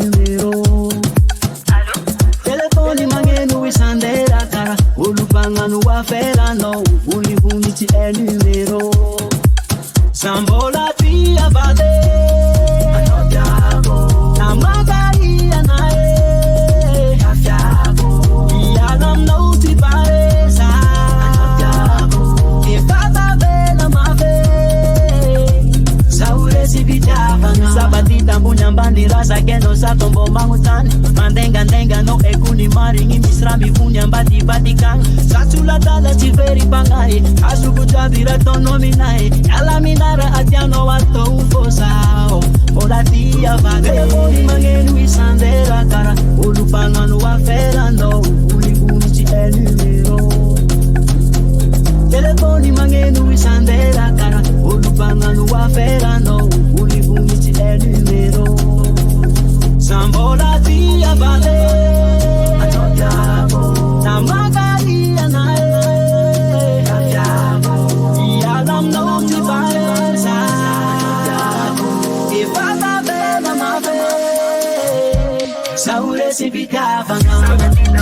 numéro. Telefone magneno isandera kara olupagnano aferanao vonivonitsy e numéro. Sambola tia vade anao tiako namagaia nae afiako iala aminao ty pareza anao tiako efa tavela mave zaho resy fitiavana sabatita ambony ambany razakeno satombo magnotany mandengandenganao ekony marigny misy raha mivony ambadibatikagny satsolatala tsy veripagnahy azoko jiaby rataonao minahy ala minara atianao atao fosao mbola tia vady telefony magneno isandera kara olompagnano aferanao vonivonitsy e numéro. Telefony magneno isandera kara olompagnano aferanao vonivonitsy e numéro. Sambola tia vade anao tiako namagaia nae afiako iala aminao ty pareza efa tavela mave zaho resy fitiavagna. Sabatita